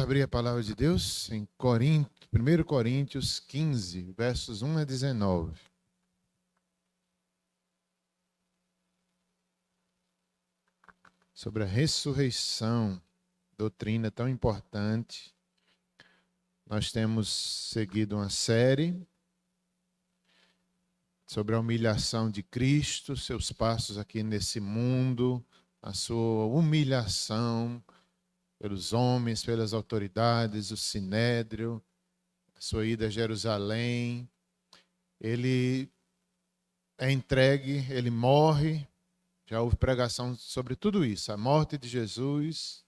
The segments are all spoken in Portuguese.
Abrir a palavra de Deus em 1 Coríntios 15, versos 1 a 19. Sobre a ressurreição, doutrina tão importante. Nós temos seguido uma série sobre a humilhação de Cristo, seus passos aqui nesse mundo, a sua humilhação pelos homens, pelas autoridades, o sinédrio, a sua ida a Jerusalém. Ele é entregue, ele morre. Já houve pregação sobre tudo isso, a morte de Jesus.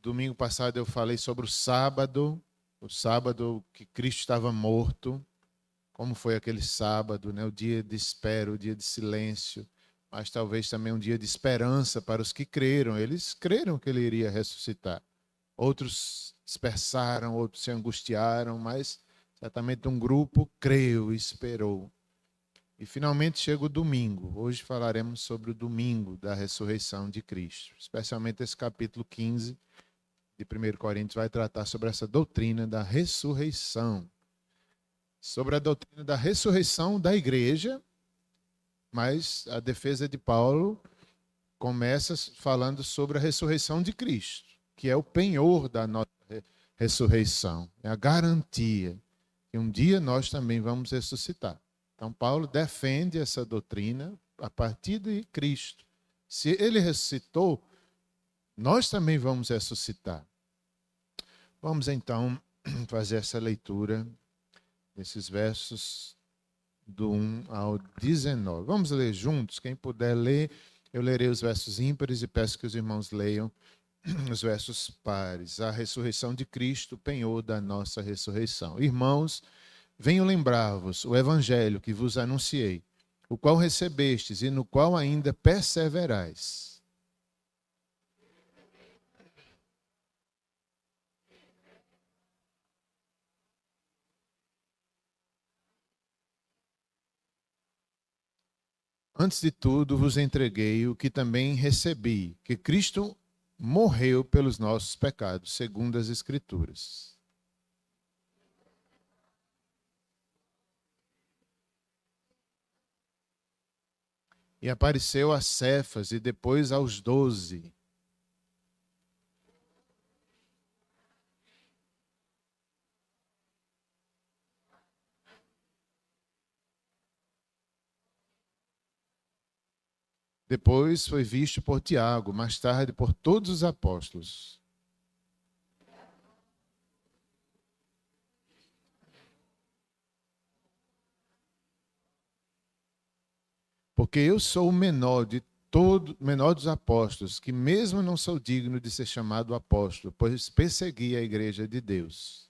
Domingo passado eu falei sobre o sábado que Cristo estava morto. Como foi aquele sábado, né? O dia de espera, o dia de silêncio, mas talvez também um dia de esperança para os que creram. Eles creram que ele iria ressuscitar. Outros dispersaram, outros se angustiaram, mas certamente um grupo creu e esperou. E finalmente chega o domingo. Hoje falaremos sobre o domingo da ressurreição de Cristo. Especialmente esse capítulo 15 de 1 Coríntios vai tratar sobre essa doutrina da ressurreição. Sobre a doutrina da ressurreição da igreja, mas a defesa de Paulo começa falando sobre a ressurreição de Cristo, que é o penhor da nossa ressurreição. É a garantia que um dia nós também vamos ressuscitar. Então, Paulo defende essa doutrina a partir de Cristo. Se ele ressuscitou, nós também vamos ressuscitar. Vamos, então, fazer essa leitura desses versos do 1 ao 19. Vamos ler juntos? Quem puder ler, eu lerei os versos ímpares e peço que os irmãos leiam os versos pares. A ressurreição de Cristo, penhor da nossa ressurreição. Irmãos, venho lembrar-vos o evangelho que vos anunciei, o qual recebestes e no qual ainda perseverais. Antes de tudo vos entreguei o que também recebi, que Cristo morreu pelos nossos pecados, segundo as Escrituras. E apareceu a Cefas e depois aos 12. Depois foi visto por Tiago, mais tarde por todos os apóstolos. Porque eu sou o menor dos apóstolos, que mesmo não sou digno de ser chamado apóstolo, pois persegui a igreja de Deus.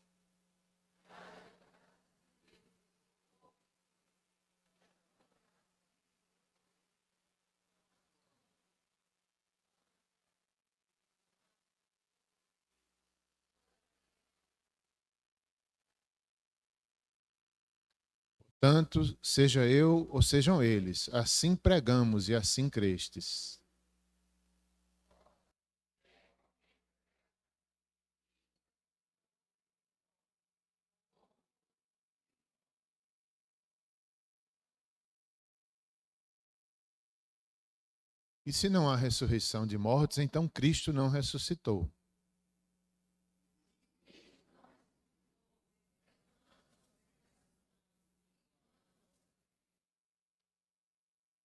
Tanto seja eu ou sejam eles, assim pregamos e assim crestes. E se não há ressurreição de mortos, então Cristo não ressuscitou.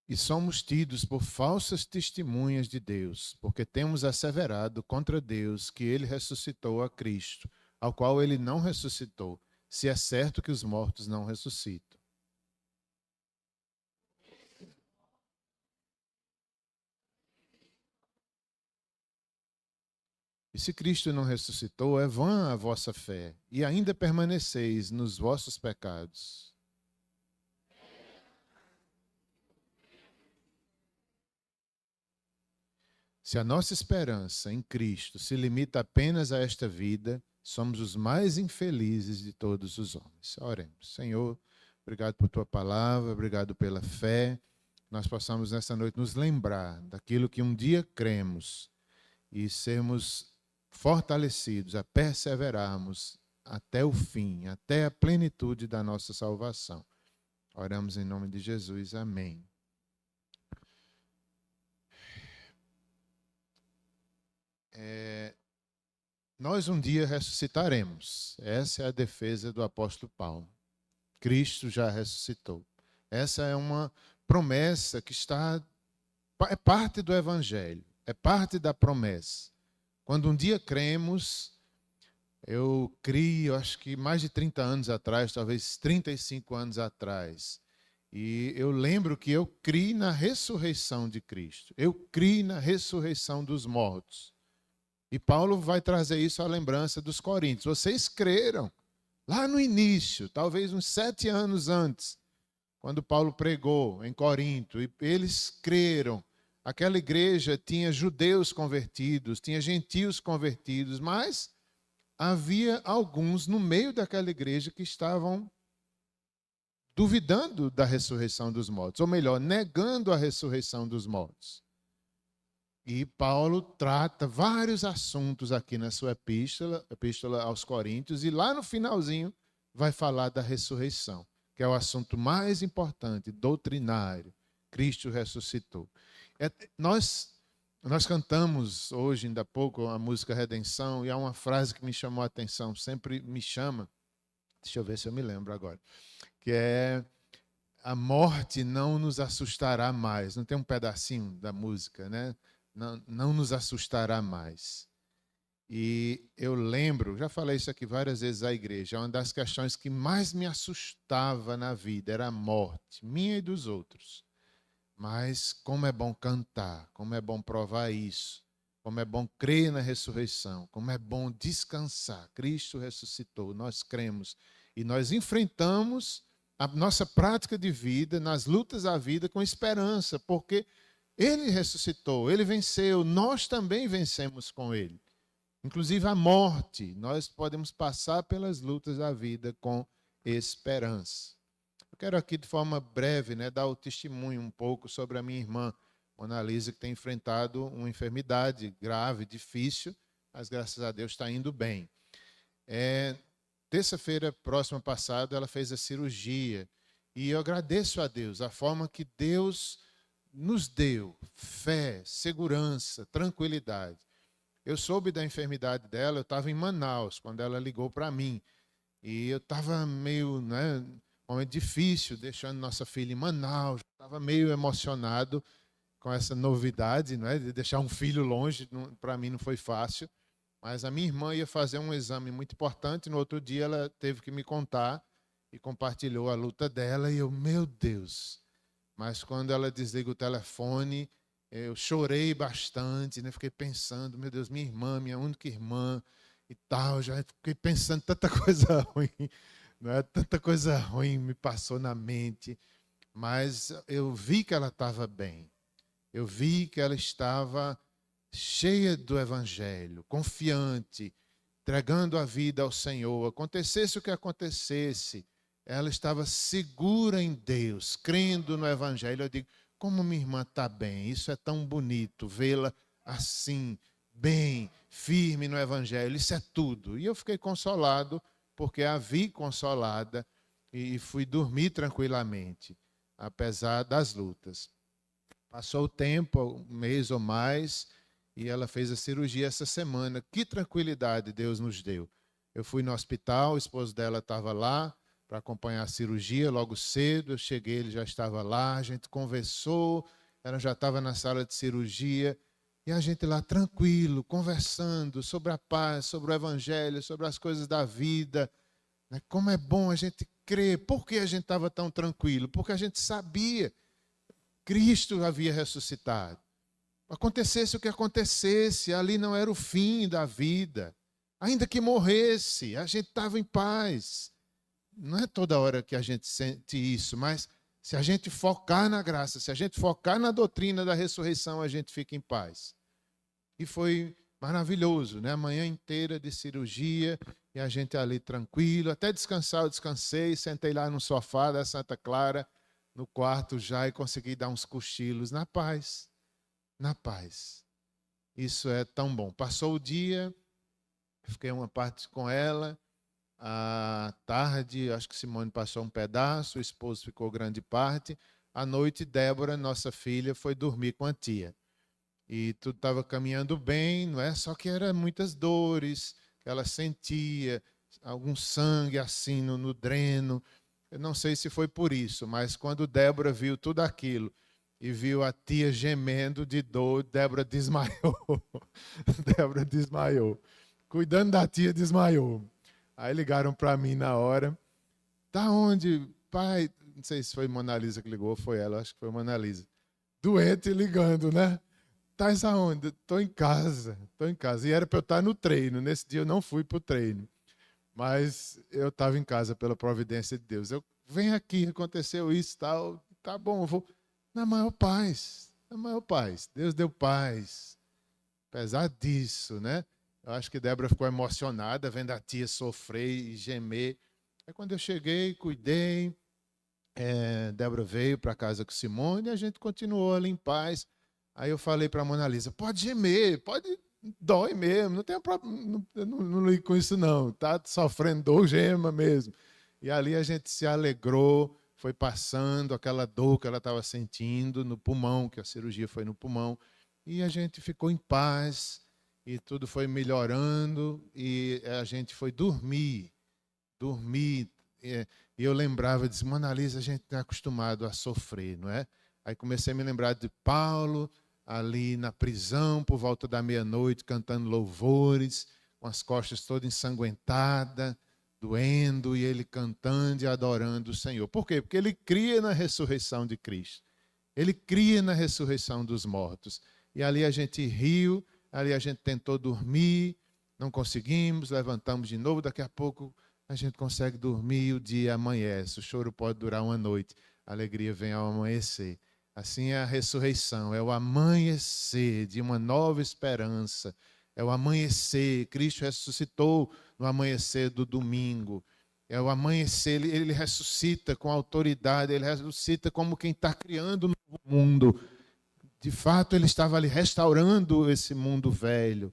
E somos tidos por falsas testemunhas de Deus, porque temos asseverado contra Deus que ele ressuscitou a Cristo, ao qual ele não ressuscitou, se é certo que os mortos não ressuscitam. E se Cristo não ressuscitou, é vã a vossa fé, e ainda permaneceis nos vossos pecados. Se a nossa esperança em Cristo se limita apenas a esta vida, somos os mais infelizes de todos os homens. Oremos. Senhor, obrigado por tua palavra, obrigado pela fé. Nós possamos nessa noite nos lembrar daquilo que um dia cremos e sermos fortalecidos a perseverarmos até o fim, até a plenitude da nossa salvação. Oramos em nome de Jesus. Amém. Nós um dia ressuscitaremos. Essa é a defesa do apóstolo Paulo. Cristo já ressuscitou. Essa é uma promessa que é parte do Evangelho, é parte da promessa. Quando um dia cremos, eu criei, acho que mais de 30 anos atrás, talvez 35 anos atrás, e eu lembro que eu criei na ressurreição de Cristo. Eu criei na ressurreição dos mortos. E Paulo vai trazer isso à lembrança dos coríntios. Vocês creram lá no início, talvez uns 7 anos antes, quando Paulo pregou em Corinto, e eles creram. Aquela igreja tinha judeus convertidos, tinha gentios convertidos, mas havia alguns no meio daquela igreja que estavam duvidando da ressurreição dos mortos, ou melhor, negando a ressurreição dos mortos. E Paulo trata vários assuntos aqui na sua epístola aos Coríntios, e lá no finalzinho vai falar da ressurreição, que é o assunto mais importante, doutrinário. Cristo ressuscitou. Nós cantamos hoje, ainda há pouco, a música Redenção, e há uma frase que me chamou a atenção, sempre me chama, deixa eu ver se eu me lembro agora, que é: a morte não nos assustará mais. Não tem um pedacinho da música, né? Não nos assustará mais. E eu lembro, já falei isso aqui várias vezes à igreja, uma das questões que mais me assustava na vida era a morte, minha e dos outros. Mas como é bom cantar, como é bom provar isso, como é bom crer na ressurreição, como é bom descansar. Cristo ressuscitou, nós cremos e nós enfrentamos a nossa prática de vida, nas lutas da vida, com esperança, porque Ele ressuscitou, Ele venceu, nós também vencemos com Ele. Inclusive a morte, nós podemos passar pelas lutas da vida com esperança. Eu quero aqui, de forma breve, dar o testemunho um pouco sobre a minha irmã, Mona Lisa, que tem enfrentado uma enfermidade grave, difícil, mas graças a Deus está indo bem. Terça-feira próxima passada, ela fez a cirurgia, e eu agradeço a Deus a forma que Deus nos deu fé, segurança, tranquilidade. Eu soube da enfermidade dela, eu estava em Manaus, quando ela ligou para mim. E eu estava meio, um momento difícil, deixando nossa filha em Manaus. Estava meio emocionado com essa novidade, de deixar um filho longe. Para mim não foi fácil. Mas a minha irmã ia fazer um exame muito importante. No outro dia ela teve que me contar e compartilhou a luta dela. E eu, meu Deus... Mas quando ela desliga o telefone, eu chorei bastante, fiquei pensando, meu Deus, minha irmã, minha única irmã e tal, já fiquei pensando tanta coisa ruim, tanta coisa ruim me passou na mente, mas eu vi que ela estava bem, eu vi que ela estava cheia do Evangelho, confiante, entregando a vida ao Senhor, acontecesse o que acontecesse, ela estava segura em Deus, crendo no Evangelho. Eu digo, como minha irmã está bem, isso é tão bonito, vê-la assim, bem, firme no Evangelho, isso é tudo. E eu fiquei consolado, porque a vi consolada e fui dormir tranquilamente, apesar das lutas. Passou o tempo, um mês ou mais, e ela fez a cirurgia essa semana. Que tranquilidade Deus nos deu. Eu fui no hospital, o esposo dela estava lá, para acompanhar a cirurgia logo cedo. Eu cheguei, ele já estava lá, a gente conversou, ela já estava na sala de cirurgia, e a gente lá tranquilo, conversando sobre a paz, sobre o Evangelho, sobre as coisas da vida. Como é bom a gente crer. Por que a gente estava tão tranquilo? Porque a gente sabia que Cristo havia ressuscitado. Acontecesse o que acontecesse, ali não era o fim da vida. Ainda que morresse, a gente estava em paz. Não é toda hora que a gente sente isso, mas se a gente focar na graça, se a gente focar na doutrina da ressurreição, a gente fica em paz. E foi maravilhoso, A manhã inteira de cirurgia, e a gente ali tranquilo, até descansar eu descansei, sentei lá no sofá da Santa Clara, no quarto já, e consegui dar uns cochilos na paz. Na paz. Isso é tão bom. Passou o dia, Fiquei uma parte com ela. À tarde, acho que Simone passou um pedaço, o esposo ficou grande parte. À noite, Débora, nossa filha, foi dormir com a tia. E tudo estava caminhando bem, não é? Só que eram muitas dores que ela sentia, algum sangue assim no dreno. Eu não sei se foi por isso, mas quando Débora viu tudo aquilo e viu a tia gemendo de dor, Débora desmaiou. Débora desmaiou. Cuidando da tia, desmaiou. Aí ligaram para mim na hora. Tá onde? Pai, não sei se foi Mona Lisa que ligou, ou foi ela, acho que foi Mona Lisa. Doente ligando, né? Tá aonde? Tô em casa, tô em casa. E era para eu estar no treino. Nesse dia eu não fui para o treino. Mas eu estava em casa pela providência de Deus. Eu venho aqui, aconteceu isso, tal. Tá bom, eu vou na maior paz. Na maior paz. Deus deu paz. Apesar disso, né? Eu acho que Débora ficou emocionada vendo a tia sofrer e gemer. Aí quando eu cheguei, cuidei, Débora veio para casa com Simone e a gente continuou ali em paz. Aí eu falei para a Mona Lisa, pode gemer, pode, dói mesmo, não tem problema, não ligo com isso não, tá sofrendo dor, gema mesmo. E ali a gente se alegrou, foi passando aquela dor que ela estava sentindo no pulmão, que a cirurgia foi no pulmão, e a gente ficou em paz, e tudo foi melhorando, e a gente foi dormir, e eu lembrava, disse, Mona Lisa, a gente está acostumado a sofrer, não é? Aí comecei a me lembrar de Paulo, ali na prisão, por volta da meia-noite, cantando louvores, com as costas todas ensanguentadas, doendo, e ele cantando e adorando o Senhor. Por quê? Porque ele cria na ressurreição de Cristo. Ele cria na ressurreição dos mortos. E ali a gente riu, ali a gente tentou dormir, não conseguimos, levantamos de novo, daqui a pouco a gente consegue dormir e o dia amanhece. O choro pode durar uma noite, a alegria vem ao amanhecer. Assim é a ressurreição, é o amanhecer de uma nova esperança, é o amanhecer. Cristo ressuscitou no amanhecer do domingo. É o amanhecer, ele ressuscita com autoridade, ele ressuscita como quem está criando um novo mundo. De fato, ele estava ali restaurando esse mundo velho,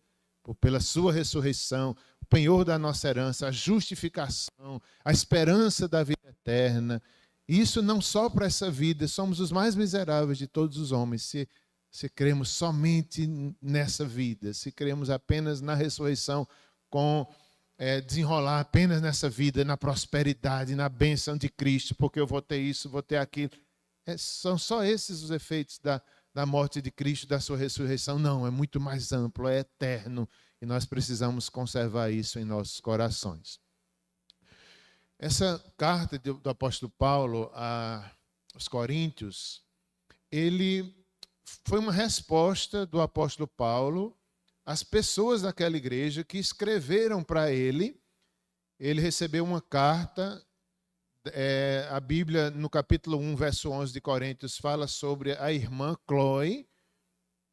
pela sua ressurreição, o penhor da nossa herança, a justificação, a esperança da vida eterna. Isso não só para essa vida, somos os mais miseráveis de todos os homens, se cremos somente nessa vida, se cremos apenas na ressurreição, desenrolar apenas nessa vida, na prosperidade, na bênção de Cristo, porque eu vou ter isso, vou ter aquilo. São só esses os efeitos da morte de Cristo, da sua ressurreição? Não, é muito mais amplo, é eterno, e nós precisamos conservar isso em nossos corações. Essa carta do apóstolo Paulo aos Coríntios, ele foi uma resposta do apóstolo Paulo às pessoas daquela igreja que escreveram para ele. Ele recebeu uma carta, a Bíblia, no capítulo 1, verso 11 de Coríntios, fala sobre a irmã Chloe,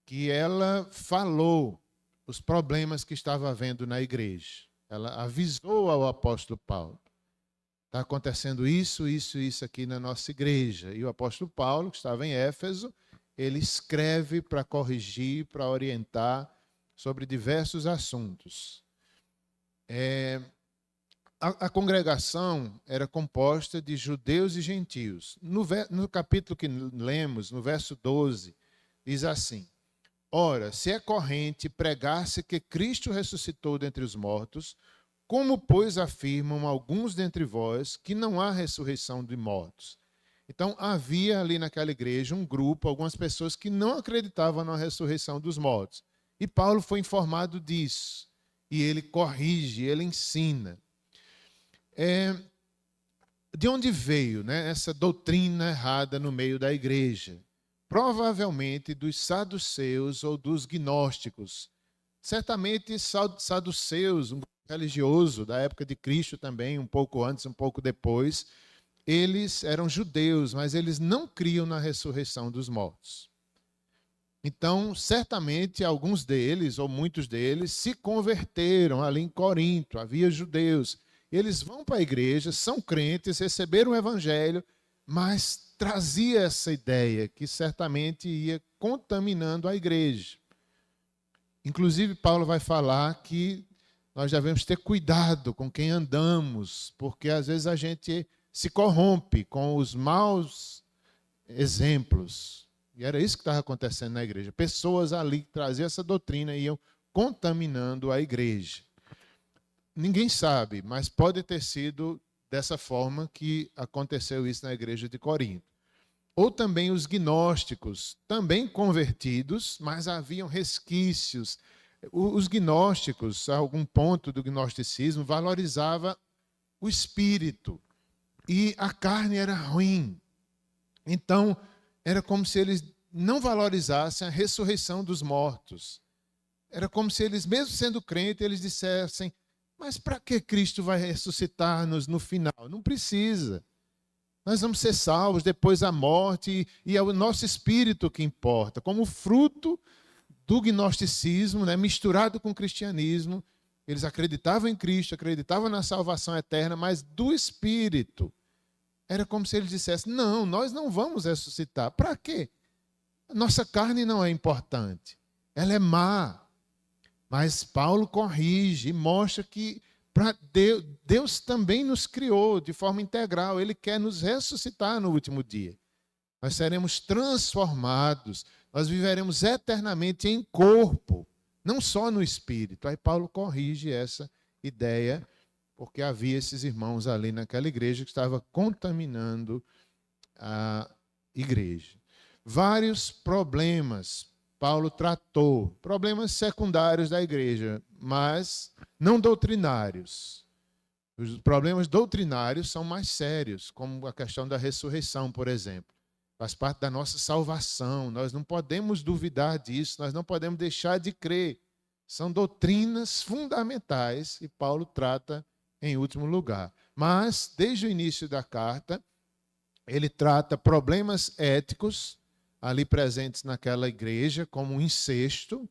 que ela falou os problemas que estava havendo na igreja. Ela avisou ao apóstolo Paulo. Está acontecendo isso aqui na nossa igreja. E o apóstolo Paulo, que estava em Éfeso, ele escreve para corrigir, para orientar sobre diversos assuntos. A congregação era composta de judeus e gentios. No capítulo que lemos, no verso 12, diz assim: ora, se é corrente pregar-se que Cristo ressuscitou dentre os mortos, como, pois, afirmam alguns dentre vós que não há ressurreição de mortos? Então, havia ali naquela igreja um grupo, algumas pessoas que não acreditavam na ressurreição dos mortos. E Paulo foi informado disso. E ele corrige, ele ensina. De onde veio, né, essa doutrina errada no meio da igreja? Provavelmente dos saduceus ou dos gnósticos. Certamente saduceus, um religioso da época de Cristo também, um pouco antes, um pouco depois, eles eram judeus, mas eles não criam na ressurreição dos mortos. Então, certamente, alguns deles, ou muitos deles, se converteram ali em Corinto, havia judeus. Eles vão para a igreja, são crentes, receberam o evangelho, mas trazia essa ideia que certamente ia contaminando a igreja. Inclusive, Paulo vai falar que nós devemos ter cuidado com quem andamos, porque às vezes a gente se corrompe com os maus exemplos. E era isso que estava acontecendo na igreja. Pessoas ali que traziam essa doutrina e iam contaminando a igreja. Ninguém sabe, mas pode ter sido dessa forma que aconteceu isso na igreja de Corinto. Ou também os gnósticos, também convertidos, mas haviam resquícios. Os gnósticos, a algum ponto do gnosticismo, valorizava o espírito e a carne era ruim. Então, era como se eles não valorizassem a ressurreição dos mortos. Era como se eles, mesmo sendo crentes, eles dissessem: mas para que Cristo vai ressuscitar-nos no final? Não precisa. Nós vamos ser salvos depois da morte e é o nosso espírito que importa. Como fruto do gnosticismo, né, misturado com o cristianismo, eles acreditavam em Cristo, acreditavam na salvação eterna, mas do espírito. Era como se eles dissessem: não, nós não vamos ressuscitar. Para quê? Nossa carne não é importante. Ela é má. Mas Paulo corrige e mostra que Deus também nos criou de forma integral. Ele quer nos ressuscitar no último dia. Nós seremos transformados. Nós viveremos eternamente em corpo, não só no espírito. Aí Paulo corrige essa ideia, porque havia esses irmãos ali naquela igreja que estava contaminando a igreja. Vários problemas Paulo tratou, problemas secundários da igreja, mas não doutrinários. Os problemas doutrinários são mais sérios, como a questão da ressurreição, por exemplo. Faz parte da nossa salvação, nós não podemos duvidar disso, nós não podemos deixar de crer. São doutrinas fundamentais e Paulo trata em último lugar. Mas, desde o início da carta, ele trata problemas éticos ali presentes naquela igreja, como incesto,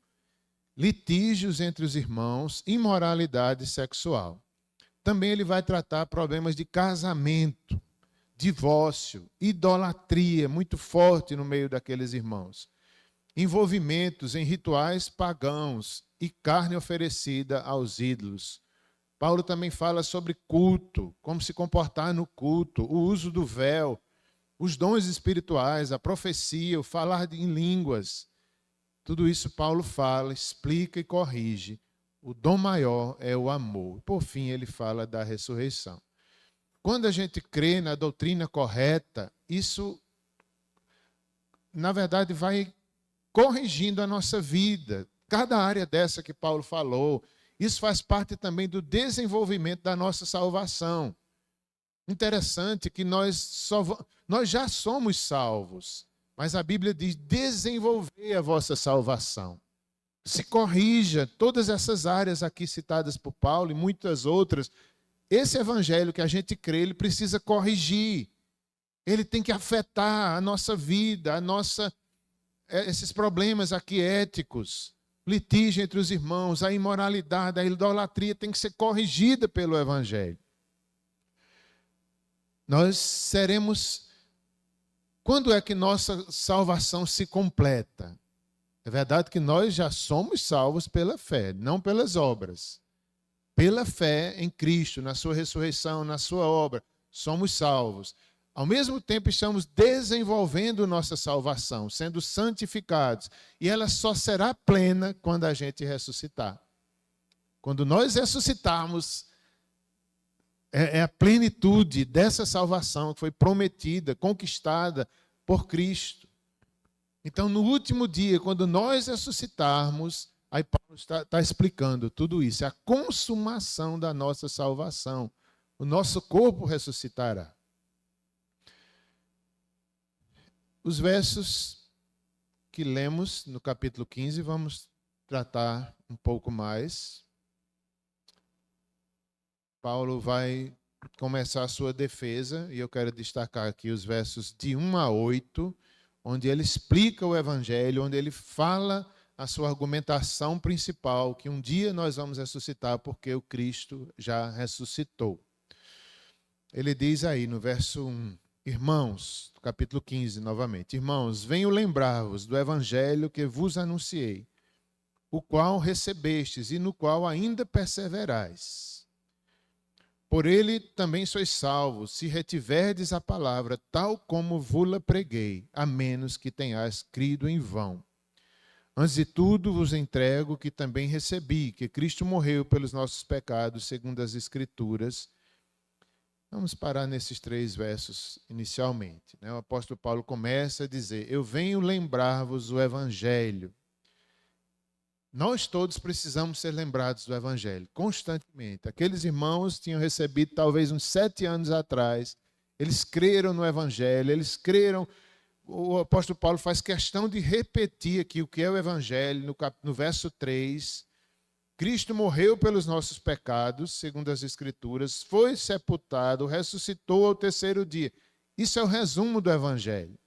litígios entre os irmãos, imoralidade sexual. Também ele vai tratar problemas de casamento, divórcio, idolatria, muito forte no meio daqueles irmãos. Envolvimentos em rituais pagãos e carne oferecida aos ídolos. Paulo também fala sobre culto, como se comportar no culto, o uso do véu, os dons espirituais, a profecia, o falar em línguas. Tudo isso Paulo fala, explica e corrige. O dom maior é o amor. Por fim, ele fala da ressurreição. Quando a gente crê na doutrina correta, isso, na verdade, vai corrigindo a nossa vida. Cada área dessa que Paulo falou, isso faz parte também do desenvolvimento da nossa salvação. Interessante que nós já somos salvos, mas a Bíblia diz: desenvolver a vossa salvação. Se corrija todas essas áreas aqui citadas por Paulo e muitas outras. Esse evangelho que a gente crê, ele precisa corrigir. Ele tem que afetar a nossa vida, esses problemas aqui éticos, litígio entre os irmãos, a imoralidade, a idolatria tem que ser corrigida pelo evangelho. Nós seremos... Quando é que nossa salvação se completa? É verdade que nós já somos salvos pela fé, não pelas obras. Pela fé em Cristo, na sua ressurreição, na sua obra, somos salvos. Ao mesmo tempo, estamos desenvolvendo nossa salvação, sendo santificados. E ela só será plena quando a gente ressuscitar. Quando nós ressuscitarmos, é a plenitude dessa salvação que foi prometida, conquistada por Cristo. Então, no último dia, quando nós ressuscitarmos, aí Paulo está explicando tudo isso. É a consumação da nossa salvação. O nosso corpo ressuscitará. Os versos que lemos no capítulo 15, vamos tratar um pouco mais. Paulo vai começar a sua defesa, e eu quero destacar aqui os versos de 1 a 8, onde ele explica o evangelho, onde ele fala a sua argumentação principal, que um dia nós vamos ressuscitar porque o Cristo já ressuscitou. Ele diz aí no verso 1, irmãos, capítulo 15 novamente, irmãos, venho lembrar-vos do evangelho que vos anunciei, o qual recebestes e no qual ainda perseverais. Por ele também sois salvos, se retiverdes a palavra, tal como vos-la preguei, a menos que tenhais crido em vão. Antes de tudo vos entrego que também recebi, que Cristo morreu pelos nossos pecados, segundo as Escrituras. Vamos parar nesses 3 versos inicialmente. O apóstolo Paulo começa a dizer: eu venho lembrar-vos o Evangelho. Nós todos precisamos ser lembrados do Evangelho, constantemente. Aqueles irmãos tinham recebido talvez uns 7 anos atrás, eles creram no Evangelho, eles creram. O apóstolo Paulo faz questão de repetir aqui o que é o Evangelho, no verso 3. Cristo morreu pelos nossos pecados, segundo as Escrituras, foi sepultado, ressuscitou ao 3º dia. Isso é o resumo do Evangelho.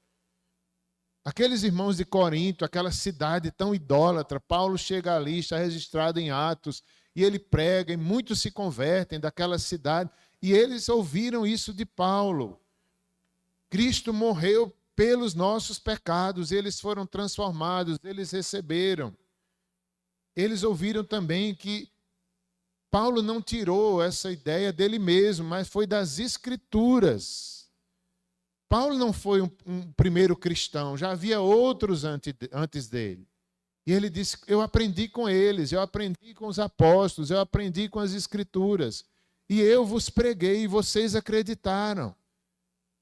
Aqueles irmãos de Corinto, aquela cidade tão idólatra, Paulo chega ali, está registrado em Atos, e ele prega, e muitos se convertem daquela cidade, e eles ouviram isso de Paulo. Cristo morreu pelos nossos pecados, eles foram transformados, eles receberam. Eles ouviram também que Paulo não tirou essa ideia dele mesmo, mas foi das Escrituras. Paulo não foi um primeiro cristão, já havia outros antes dele. E ele disse: eu aprendi com eles, eu aprendi com os apóstolos, eu aprendi com as Escrituras. E eu vos preguei e vocês acreditaram.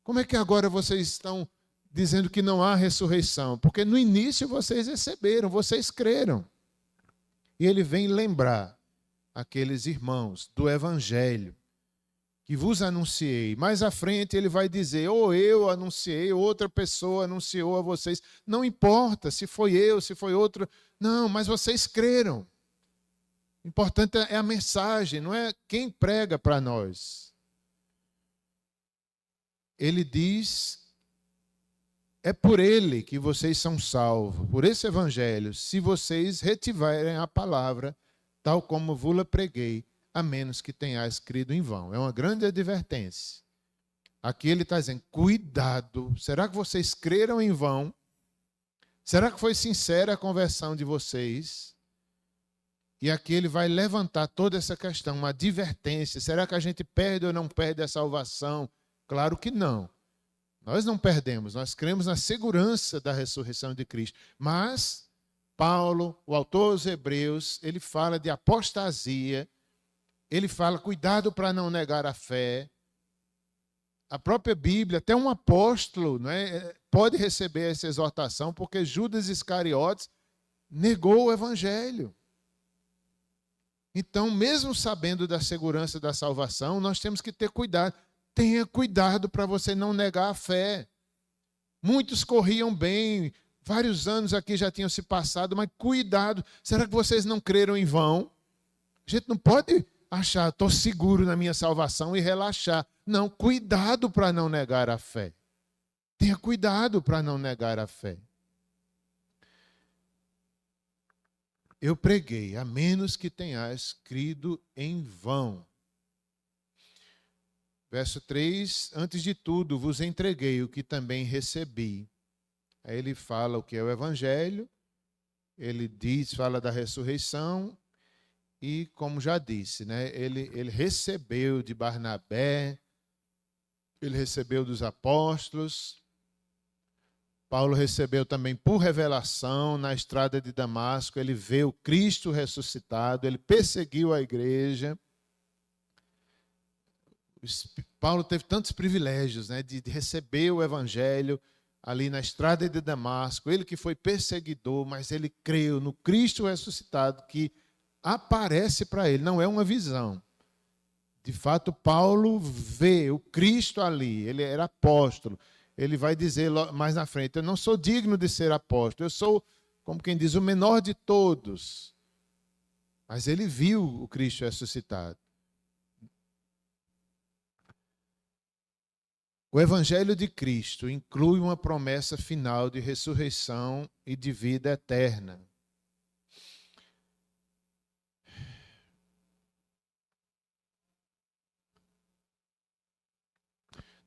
Como é que agora vocês estão dizendo que não há ressurreição? Porque no início vocês receberam, vocês creram. E ele vem lembrar aqueles irmãos do Evangelho que vos anunciei. Mais à frente ele vai dizer: ou eu anunciei, outra pessoa anunciou a vocês. Não importa se foi eu, se foi outro. Não, mas vocês creram. O importante é a mensagem, não é quem prega para nós. Ele diz: é por ele que vocês são salvos, por esse Evangelho, se vocês retiverem a palavra, tal como vos-la preguei, a menos que tenhais crido em vão. É uma grande advertência. Aqui ele está dizendo: cuidado, será que vocês creram em vão? Será que foi sincera a conversão de vocês? E aqui ele vai levantar toda essa questão, uma advertência. Será que a gente perde ou não perde a salvação? Claro que não. Nós não perdemos, nós cremos na segurança da ressurreição de Cristo. Mas Paulo, o autor aos Hebreus, ele fala de apostasia, ele fala: cuidado para não negar a fé. A própria Bíblia, até um apóstolo, pode receber essa exortação, porque Judas Iscariotes negou o Evangelho. Então, mesmo sabendo da segurança da salvação, nós temos que ter cuidado. Tenha cuidado para você não negar a fé. Muitos corriam bem, vários anos aqui já tinham se passado, mas cuidado. Será que vocês não creram em vão? A gente não pode achar: estou seguro na minha salvação e relaxar. Não, cuidado para não negar a fé. Tenha cuidado para não negar a fé. Eu preguei, a menos que tenhas crido em vão. Verso 3, antes de tudo vos entreguei o que também recebi. Aí ele fala o que é o Evangelho, ele fala da ressurreição e, como já disse, ele recebeu de Barnabé, ele recebeu dos apóstolos. Paulo recebeu também por revelação na estrada de Damasco, ele vê o Cristo ressuscitado, ele perseguiu a igreja. Paulo teve tantos privilégios, de receber o Evangelho ali na estrada de Damasco. Ele que foi perseguidor, mas ele creu no Cristo ressuscitado que aparece para ele, não é uma visão. De fato, Paulo vê o Cristo ali, ele era apóstolo. Ele vai dizer mais na frente: eu não sou digno de ser apóstolo, eu sou, como quem diz, o menor de todos. Mas ele viu o Cristo ressuscitado. O Evangelho de Cristo inclui uma promessa final de ressurreição e de vida eterna.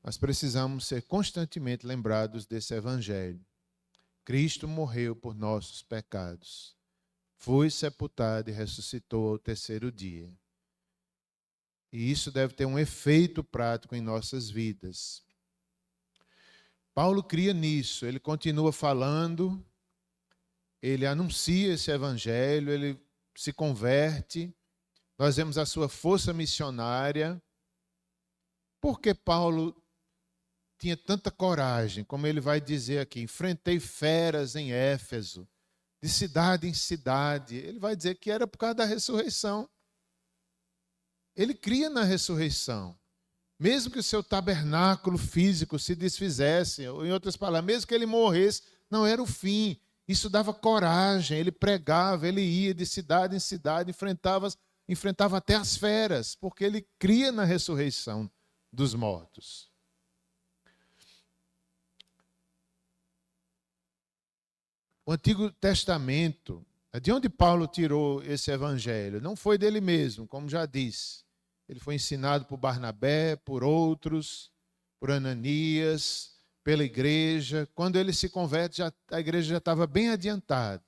Nós precisamos ser constantemente lembrados desse Evangelho. Cristo morreu por nossos pecados. foi sepultado e ressuscitou ao terceiro dia. E isso deve ter um efeito prático em nossas vidas. Paulo cria nisso, ele continua falando, ele anuncia esse evangelho, ele se converte, nós vemos a sua força missionária. Por que Paulo tinha tanta coragem, como ele vai dizer aqui, enfrentei feras em Éfeso, de cidade em cidade? Ele vai dizer que era por causa da ressurreição. Ele cria na ressurreição. Mesmo que o seu tabernáculo físico se desfizesse, ou em outras palavras, mesmo que ele morresse, não era o fim. Isso dava coragem, ele pregava, ele ia de cidade em cidade, enfrentava até as feras, porque ele cria na ressurreição dos mortos. O Antigo Testamento, de onde Paulo tirou esse evangelho? Não foi dele mesmo, como já disse. Ele foi ensinado por Barnabé, por outros, por Ananias, pela igreja. Quando ele se converte, a igreja já estava bem adiantada,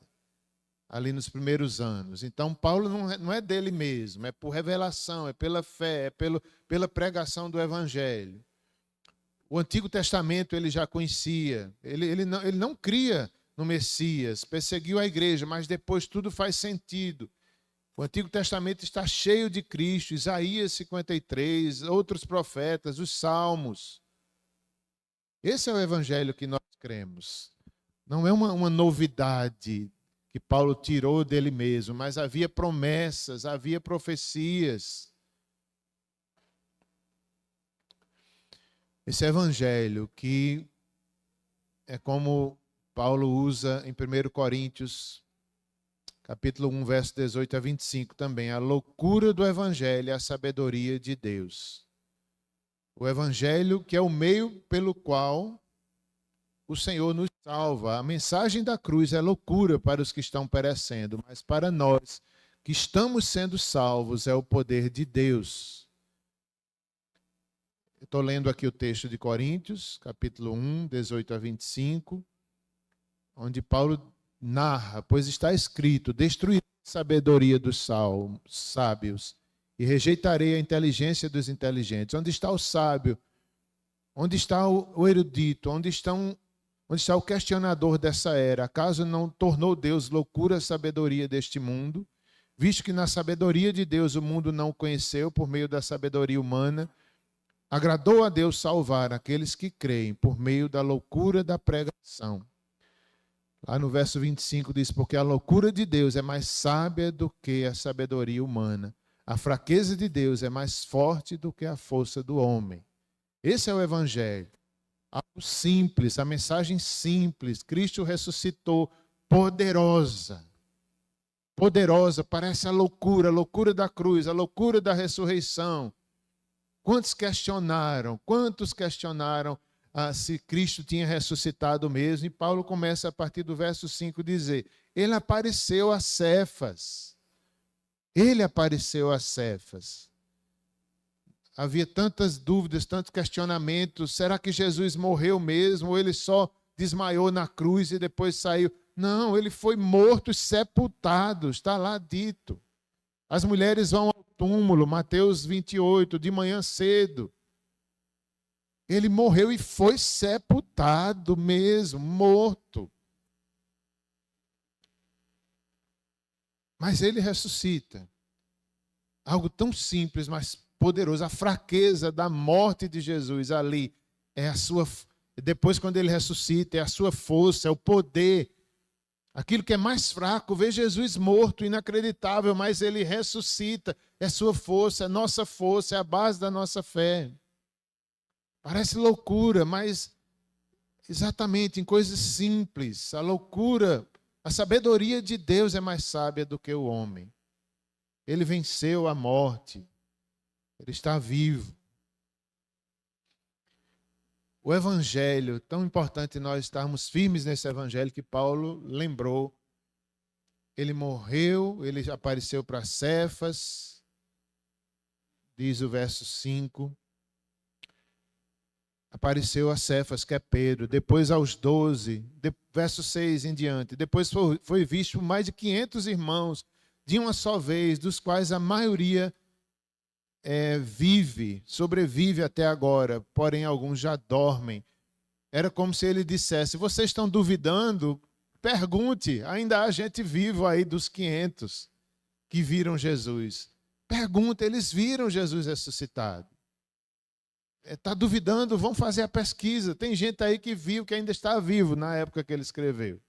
ali nos primeiros anos. Então, Paulo não é dele mesmo, é por revelação, é pela fé, é pela pregação do evangelho. O Antigo Testamento ele já conhecia, ele não cria no Messias, perseguiu a igreja, mas depois tudo faz sentido. O Antigo Testamento está cheio de Cristo, Isaías 53, outros profetas, os Salmos. Esse é o evangelho que nós cremos. Não é uma novidade que Paulo tirou dele mesmo, mas havia promessas, havia profecias. Esse evangelho que é como Paulo usa em 1 Coríntios, capítulo 1, verso 18 a 25 também. A loucura do evangelho é a sabedoria de Deus. O evangelho que é o meio pelo qual o Senhor nos salva. A mensagem da cruz é loucura para os que estão perecendo, mas para nós que estamos sendo salvos é o poder de Deus. Estou lendo aqui o texto de Coríntios, capítulo 1, 18 a 25, onde Paulo narra, pois está escrito, destruirei a sabedoria dos sábios e rejeitarei a inteligência dos inteligentes. Onde está o sábio? Onde está o erudito? Onde está o questionador dessa era? Acaso não tornou Deus loucura a sabedoria deste mundo? Visto que na sabedoria de Deus o mundo não o conheceu por meio da sabedoria humana, agradou a Deus salvar aqueles que creem por meio da loucura da pregação. Lá no verso 25 diz, porque a loucura de Deus é mais sábia do que a sabedoria humana. A fraqueza de Deus é mais forte do que a força do homem. Esse é o evangelho. Algo simples, a mensagem simples. Cristo ressuscitou, poderosa. Poderosa, parece a loucura da cruz, a loucura da ressurreição. Quantos questionaram se Cristo tinha ressuscitado mesmo? E Paulo começa a partir do verso 5 a dizer, ele apareceu a Cefas. Ele apareceu a Cefas. Havia tantas dúvidas, tantos questionamentos. Será que Jesus morreu mesmo? Ou ele só desmaiou na cruz e depois saiu? Não, ele foi morto e sepultado. Está lá dito. As mulheres vão ao túmulo, Mateus 28, de manhã cedo. Ele morreu e foi sepultado mesmo, morto. Mas ele ressuscita. Algo tão simples, mas poderoso. A fraqueza da morte de Jesus ali é a sua. Depois, quando ele ressuscita, é a sua força, é o poder. Aquilo que é mais fraco, vê Jesus morto, inacreditável, mas ele ressuscita. É sua força, é nossa força, é a base da nossa fé. Parece loucura, mas exatamente em coisas simples. A loucura, a sabedoria de Deus é mais sábia do que o homem. Ele venceu a morte. Ele está vivo. O evangelho, tão importante nós estarmos firmes nesse evangelho que Paulo lembrou. Ele morreu, ele apareceu para Cefas, diz o verso 5. apareceu a Cefas, que é Pedro, depois aos 12, verso 6 em diante. Depois foi visto mais de 500 irmãos de uma só vez, dos quais a maioria sobrevive até agora, porém alguns já dormem. Era como se ele dissesse: vocês estão duvidando? Pergunte, ainda há gente viva aí dos 500 que viram Jesus. Pergunta, eles viram Jesus ressuscitado. Está duvidando? Vão fazer a pesquisa. Tem gente aí que viu, que ainda está vivo na época que ele escreveu.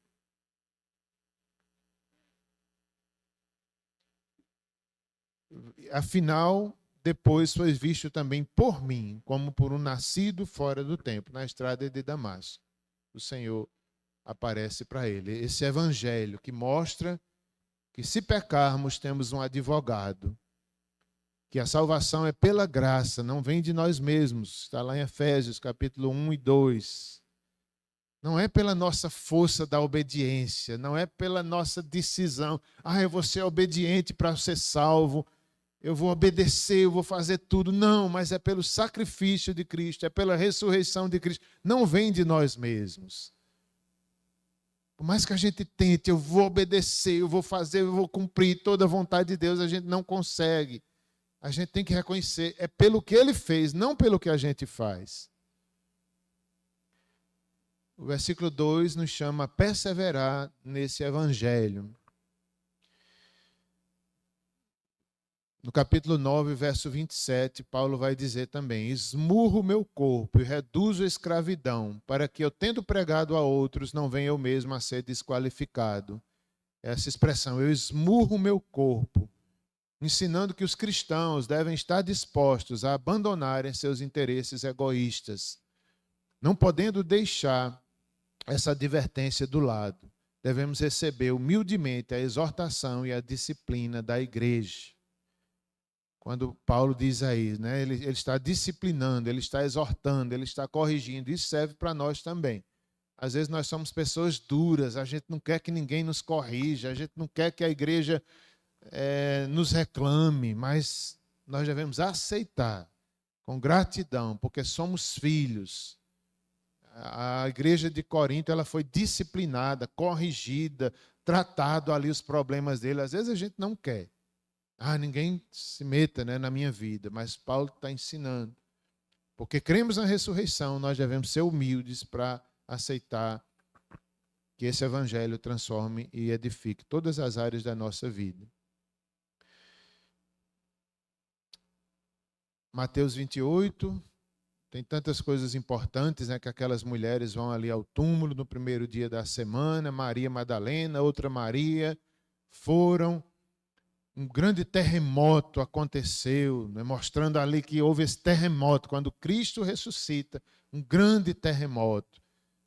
Afinal, depois foi visto também por mim, como por um nascido fora do tempo, na estrada de Damasco. O Senhor aparece para ele. Esse evangelho que mostra que se pecarmos temos um advogado, que a salvação é pela graça, não vem de nós mesmos. Está lá em Efésios, capítulo 1 e 2. Não é pela nossa força da obediência, não é pela nossa decisão. Eu vou ser obediente para ser salvo, eu vou obedecer, eu vou fazer tudo. Não, mas é pelo sacrifício de Cristo, é pela ressurreição de Cristo. Não vem de nós mesmos. Por mais que a gente tente, eu vou obedecer, eu vou fazer, eu vou cumprir toda a vontade de Deus, a gente não consegue. A gente tem que reconhecer, é pelo que ele fez, não pelo que a gente faz. O versículo 2 nos chama a perseverar nesse evangelho. No capítulo 9, verso 27, Paulo vai dizer também: esmurro o meu corpo e reduzo a escravidão, para que eu, tendo pregado a outros, não venha eu mesmo a ser desqualificado. Essa expressão, eu esmurro o meu corpo, ensinando que os cristãos devem estar dispostos a abandonarem seus interesses egoístas, não podendo deixar essa advertência do lado. Devemos receber humildemente a exortação e a disciplina da igreja. Quando Paulo diz aí, né, ele está disciplinando, ele está exortando, ele está corrigindo, isso serve para nós também. Às vezes nós somos pessoas duras, a gente não quer que ninguém nos corrija, a gente não quer que a igreja nos reclame, mas nós devemos aceitar com gratidão, porque somos filhos. A igreja de Corinto, ela foi disciplinada, corrigida, tratado ali os problemas dele. Às vezes a gente não quer. Ninguém se meta, né, na minha vida, mas Paulo está ensinando. Porque cremos na ressurreição, nós devemos ser humildes para aceitar que esse evangelho transforme e edifique todas as áreas da nossa vida. Mateus 28, tem tantas coisas importantes, né, que aquelas mulheres vão ali ao túmulo no primeiro dia da semana, Maria Madalena, outra Maria, foram. Um grande terremoto aconteceu, né, mostrando ali que houve esse terremoto. Quando Cristo ressuscita, um grande terremoto.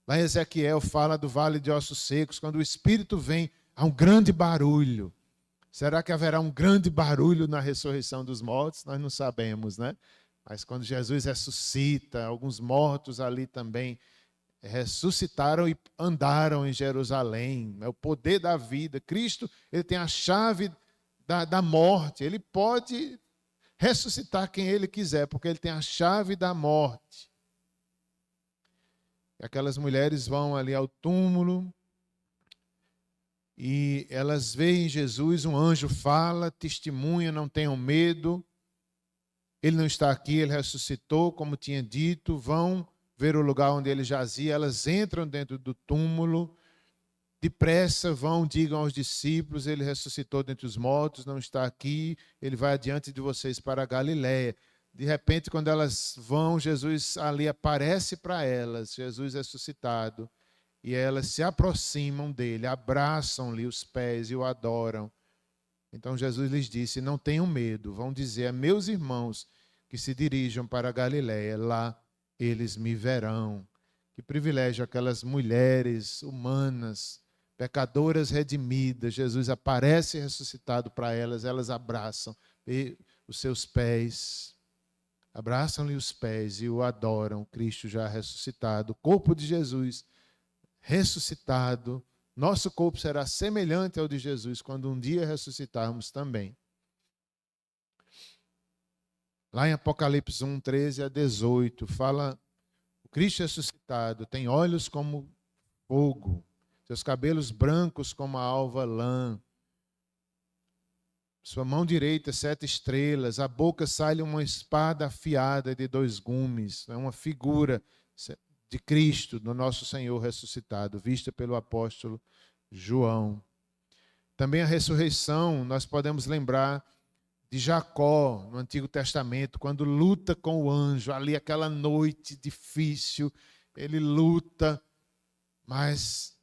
Lá em Ezequiel fala do vale de ossos secos. Quando o Espírito vem, há um grande barulho. Será que haverá um grande barulho na ressurreição dos mortos? Nós não sabemos, né? Mas quando Jesus ressuscita, alguns mortos ali também ressuscitaram e andaram em Jerusalém. É o poder da vida. Cristo, ele tem a chave da morte. Ele pode ressuscitar quem ele quiser, porque ele tem a chave da morte. E aquelas mulheres vão ali ao túmulo e elas veem Jesus, um anjo fala, testemunha, não tenham medo. Ele não está aqui, ele ressuscitou, como tinha dito. Vão ver o lugar onde ele jazia. Elas entram dentro do túmulo. Depressa vão, digam aos discípulos, ele ressuscitou dentre os mortos, não está aqui, ele vai adiante de vocês para a Galiléia. De repente, quando elas vão, Jesus ali aparece para elas, Jesus ressuscitado, e elas se aproximam dele, abraçam-lhe os pés e o adoram. Então Jesus lhes disse: não tenham medo, vão dizer a meus irmãos que se dirijam para a Galiléia, lá eles me verão. Que privilégio aquelas mulheres humanas, pecadoras redimidas. Jesus aparece ressuscitado para elas, elas abraçam os seus pés, abraçam-lhe os pés e o adoram. Cristo já ressuscitado, o corpo de Jesus ressuscitado. Nosso corpo será semelhante ao de Jesus quando um dia ressuscitarmos também. Lá em Apocalipse 1, 13 a 18, fala O Cristo ressuscitado tem olhos como fogo, seus cabelos brancos como a alva lã, sua mão direita 7 estrelas, a boca sai-lhe uma espada afiada de 2 gumes. É uma figura de Cristo, do nosso Senhor ressuscitado, vista pelo apóstolo João. Também a ressurreição, nós podemos lembrar de Jacó, no Antigo Testamento, quando luta com o anjo, ali aquela noite difícil, ele luta, mas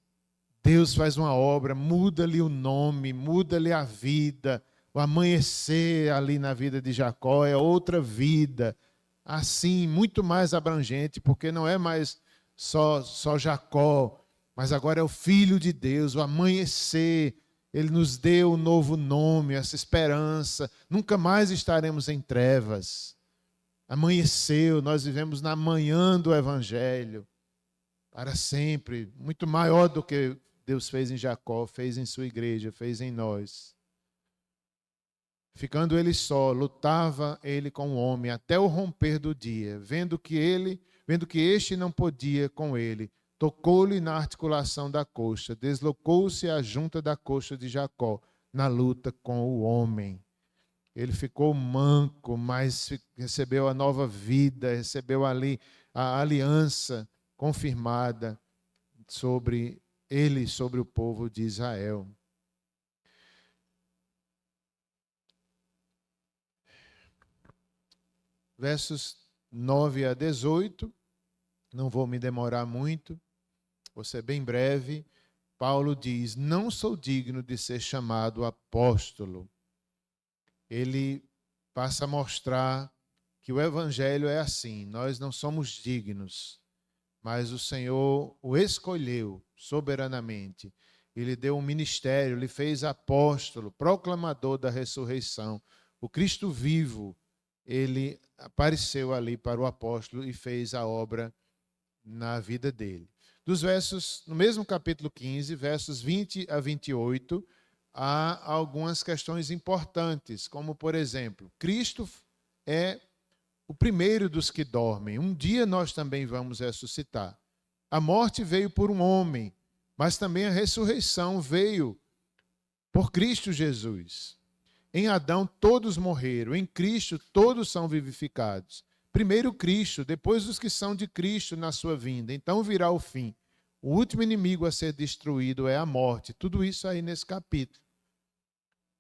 Deus faz uma obra, muda-lhe o nome, muda-lhe a vida. O amanhecer ali na vida de Jacó é outra vida, assim, muito mais abrangente, porque não é mais só Jacó, mas agora é o Filho de Deus, o amanhecer. Ele nos deu um novo nome, essa esperança. Nunca mais estaremos em trevas. Amanheceu, nós vivemos na manhã do Evangelho, para sempre. Muito maior do que Deus fez em Jacó, fez em sua igreja, fez em nós. Ficando ele só, lutava ele com o homem até o romper do dia, vendo que este não podia com ele, tocou-lhe na articulação da coxa, deslocou-se a junta da coxa de Jacó na luta com o homem. Ele ficou manco, mas recebeu a nova vida, recebeu ali a aliança confirmada sobre ele, sobre o povo de Israel. Versos 9 a 18, não vou me demorar muito, vou ser bem breve. Paulo diz: não sou digno de ser chamado apóstolo. Ele passa a mostrar que o evangelho é assim, nós não somos dignos, mas o Senhor o escolheu soberanamente. Ele deu um ministério, lhe fez apóstolo, proclamador da ressurreição. O Cristo vivo, ele apareceu ali para o apóstolo e fez a obra na vida dele. Dos versos, no mesmo capítulo 15, versos 20 a 28, há algumas questões importantes, como, por exemplo, Cristo é o primeiro dos que dormem. Um dia nós também vamos ressuscitar. A morte veio por um homem, mas também a ressurreição veio por Cristo Jesus. Em Adão todos morreram, em Cristo todos são vivificados. Primeiro Cristo, depois os que são de Cristo na sua vinda. Então virá o fim. O último inimigo a ser destruído é a morte. Tudo isso aí nesse capítulo.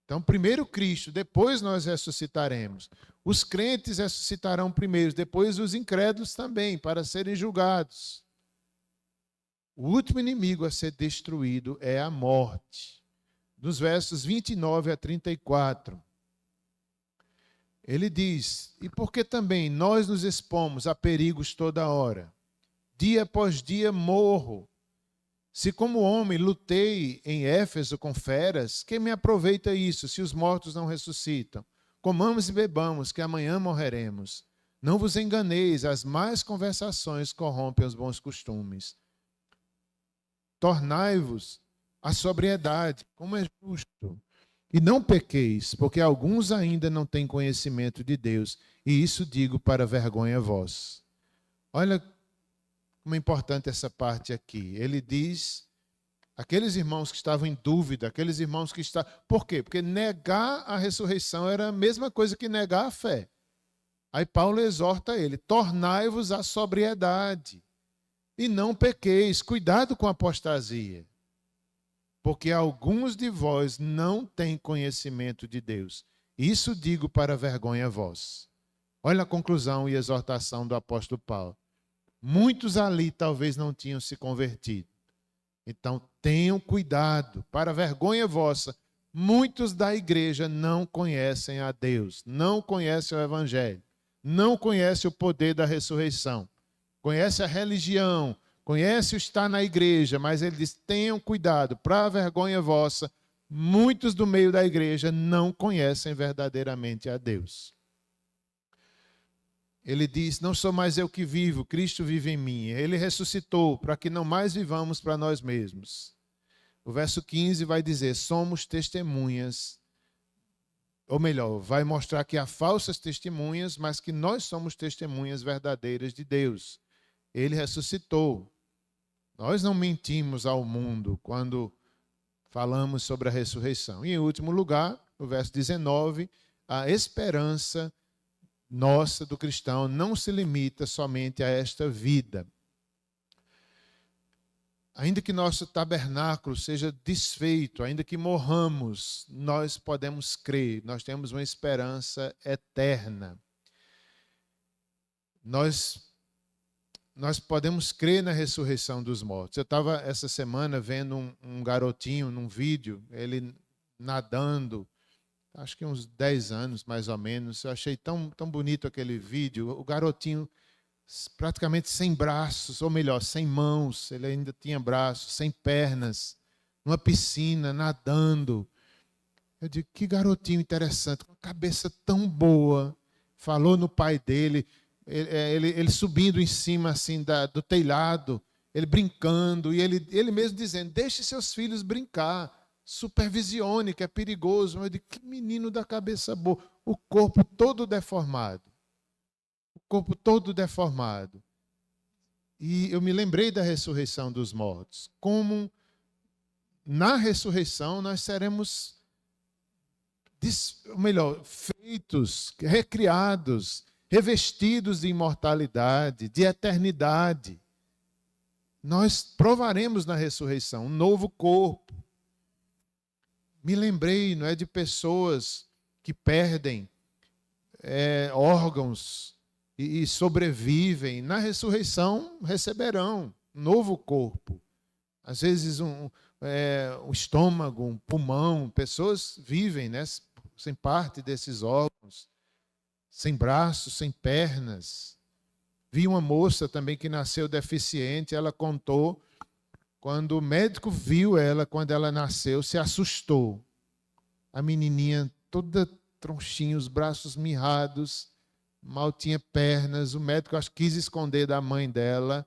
Então, primeiro Cristo, depois nós ressuscitaremos. Os crentes ressuscitarão primeiro, depois os incrédulos também, para serem julgados. O último inimigo a ser destruído é a morte. Dos versos 29 a 34, ele diz: e porque também nós nos expomos a perigos toda hora, dia após dia morro. Se como homem lutei em Éfeso com feras, que me aproveita isso, se os mortos não ressuscitam? Comamos e bebamos, que amanhã morreremos. Não vos enganeis, as más conversações corrompem os bons costumes. Tornai-vos a sobriedade, como é justo. E não pequeis, porque alguns ainda não têm conhecimento de Deus, e isso digo para vergonha vós. Olha como é importante essa parte aqui. Ele diz, aqueles irmãos que estavam em dúvida, aqueles irmãos que estavam... Por quê? Porque negar a ressurreição era a mesma coisa que negar a fé. Aí Paulo exorta ele, tornai-vos a sobriedade, e não pequeis, cuidado com a apostasia. Porque alguns de vós não têm conhecimento de Deus. Isso digo para vergonha vós. Olha a conclusão e exortação do apóstolo Paulo. Muitos ali talvez não tinham se convertido. Então tenham cuidado, para vergonha vossa. Muitos da igreja não conhecem a Deus, não conhecem o evangelho, não conhecem o poder da ressurreição. Conhecem a religião, conhece o estar na igreja, mas ele diz, tenham cuidado, para a vergonha vossa, muitos do meio da igreja não conhecem verdadeiramente a Deus. Ele diz, não sou mais eu que vivo, Cristo vive em mim. Ele ressuscitou para que não mais vivamos para nós mesmos. O verso 15 vai dizer, somos testemunhas, ou melhor, vai mostrar que há falsas testemunhas, mas que nós somos testemunhas verdadeiras de Deus. ele ressuscitou. Nós não mentimos ao mundo quando falamos sobre a ressurreição. E, em último lugar, no verso 19, a esperança nossa do cristão não se limita somente a esta vida. Ainda que nosso tabernáculo seja desfeito, ainda que morramos, nós podemos crer, nós temos uma esperança eterna. Nós podemos crer na ressurreição dos mortos. Eu estava essa semana vendo um garotinho num vídeo, ele nadando, acho que uns 10 anos mais ou menos. Eu achei tão bonito aquele vídeo. O garotinho praticamente sem braços, ou melhor, sem mãos, ele ainda tinha braços, sem pernas, numa piscina, nadando. Eu digo, que garotinho interessante, com uma cabeça tão boa. Falou no pai dele, ele subindo em cima assim do telhado, ele brincando, e ele mesmo dizendo, deixe seus filhos brincar, supervisione, que é perigoso. Eu digo, que menino da cabeça boa, o corpo todo deformado. O corpo todo deformado. E eu me lembrei da ressurreição dos mortos. Como na ressurreição nós seremos, feitos, recriados, revestidos de imortalidade, de eternidade. Nós provaremos na ressurreição um novo corpo. Me lembrei, não é, de pessoas que perdem órgãos e sobrevivem. Na ressurreição receberão um novo corpo. Às vezes um estômago, um pulmão. Pessoas vivem, né, sem parte desses órgãos, sem braços, sem pernas. Vi uma moça também que nasceu deficiente. Ela contou, quando o médico viu ela, quando ela nasceu, se assustou. A menininha toda tronchinha, os braços mirrados, mal tinha pernas. O médico, acho que quis esconder da mãe dela.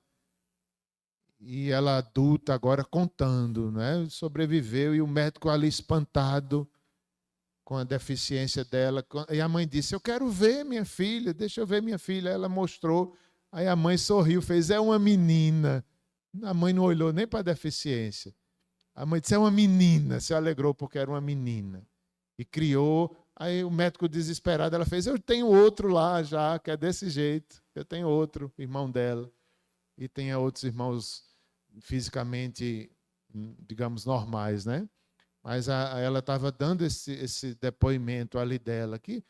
E ela adulta agora contando, né? Sobreviveu, e o médico ali espantado com a deficiência dela. E a mãe disse, eu quero ver minha filha, deixa eu ver minha filha. Ela mostrou, aí a mãe sorriu, fez, é uma menina. A mãe não olhou nem para a deficiência. A mãe disse, é uma menina, se alegrou porque era uma menina. E criou. Aí o médico desesperado, ela fez, eu tenho outro lá já, que é desse jeito. Eu tenho outro irmão dela. E tem outros irmãos fisicamente, digamos, normais, né? Mas ela estava dando esse depoimento ali dela, que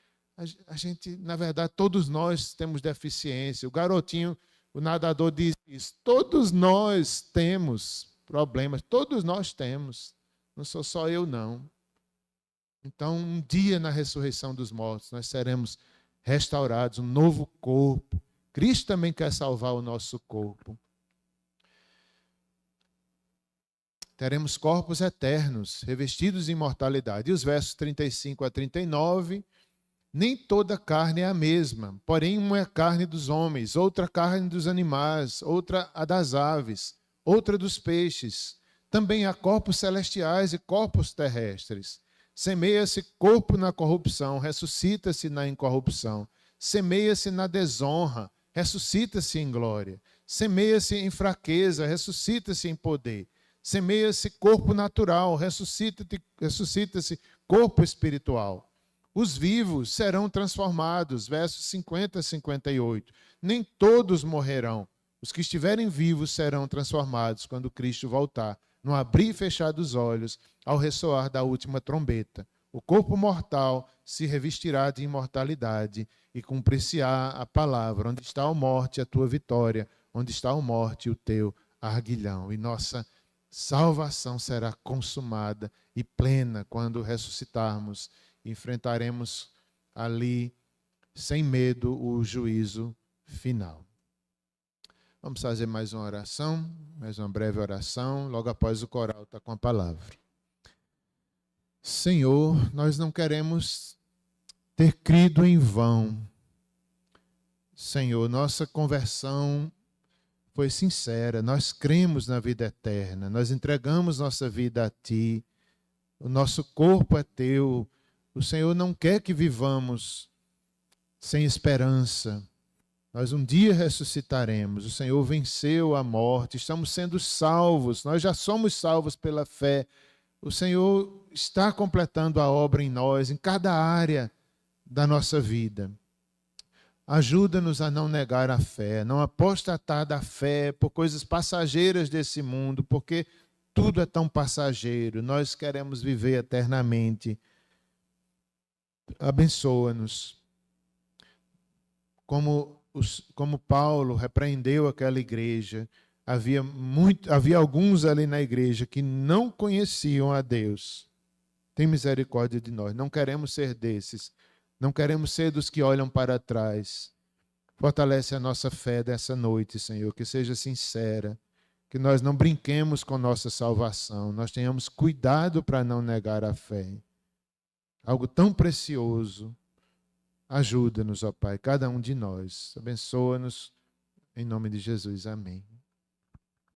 a gente, na verdade, todos nós temos deficiência. O garotinho, o nadador diz isso, todos nós temos problemas, todos nós temos, não sou só eu não. Então, um dia na ressurreição dos mortos, nós seremos restaurados, um novo corpo. Cristo também quer salvar o nosso corpo. Teremos corpos eternos, revestidos de imortalidade. E os versos 35 a 39, nem toda carne é a mesma, porém uma é a carne dos homens, outra a carne dos animais, outra a das aves, outra dos peixes. Também há corpos celestiais e corpos terrestres. Semeia-se corpo na corrupção, ressuscita-se na incorrupção. Semeia-se na desonra, ressuscita-se em glória. Semeia-se em fraqueza, ressuscita-se em poder. Semeia-se corpo natural, ressuscita-se corpo espiritual. Os vivos serão transformados, versos 50 a 58. Nem todos morrerão. Os que estiverem vivos serão transformados quando Cristo voltar, no abrir e fechar dos olhos, ao ressoar da última trombeta. O corpo mortal se revestirá de imortalidade e cumprir-se-á a palavra. Onde está a morte, a tua vitória? Onde está a morte, o teu arguilhão? E nossa salvação será consumada e plena quando ressuscitarmos. Enfrentaremos ali, sem medo, o juízo final. Vamos fazer mais uma oração, mais uma breve oração. Logo após o coral está com a palavra. Senhor, nós não queremos ter crido em vão. Senhor, nossa conversão foi sincera. Nós cremos na vida eterna. Nós entregamos nossa vida a Ti. O nosso corpo é Teu. O Senhor não quer que vivamos sem esperança. Nós um dia ressuscitaremos. O Senhor venceu a morte, estamos sendo salvos, nós já somos salvos pela fé. O Senhor está completando a obra em nós, em cada área da nossa vida. Ajuda-nos a não negar a fé, não apostatar da fé por coisas passageiras desse mundo, porque tudo é tão passageiro. Nós queremos viver eternamente. Abençoa-nos. Como Paulo repreendeu aquela igreja, havia alguns ali na igreja que não conheciam a Deus. Tem misericórdia de nós. Não queremos ser desses. Não queremos ser dos que olham para trás. Fortalece a nossa fé dessa noite, Senhor, que seja sincera, que nós não brinquemos com nossa salvação, nós tenhamos cuidado para não negar a fé. Algo tão precioso. Ajuda-nos, ó Pai, cada um de nós. Abençoa-nos, em nome de Jesus. Amém.